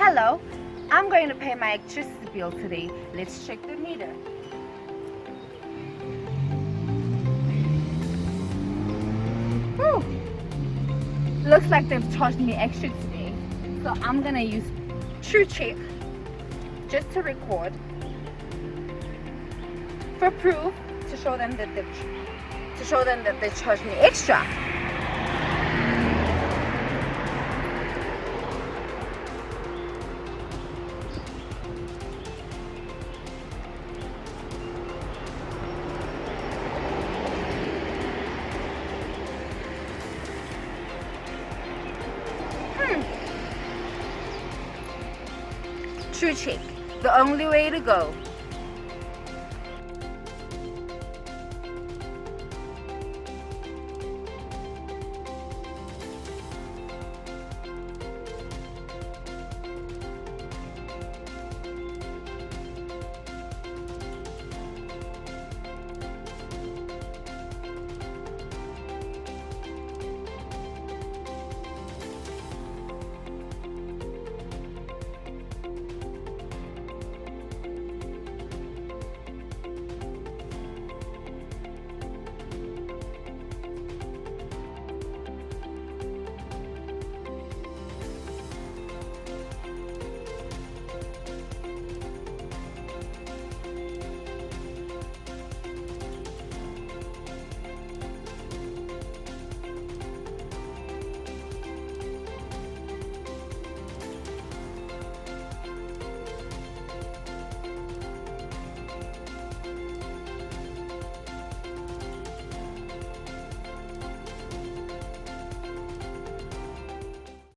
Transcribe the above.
Hello, I'm going to pay my electricity bill today. Let's check the meter. Whew. Looks like they've charged me extra today. So I'm gonna use TRUCHECK just to record for proof to show them that they charged me extra. TRUCHECK, the only way to go.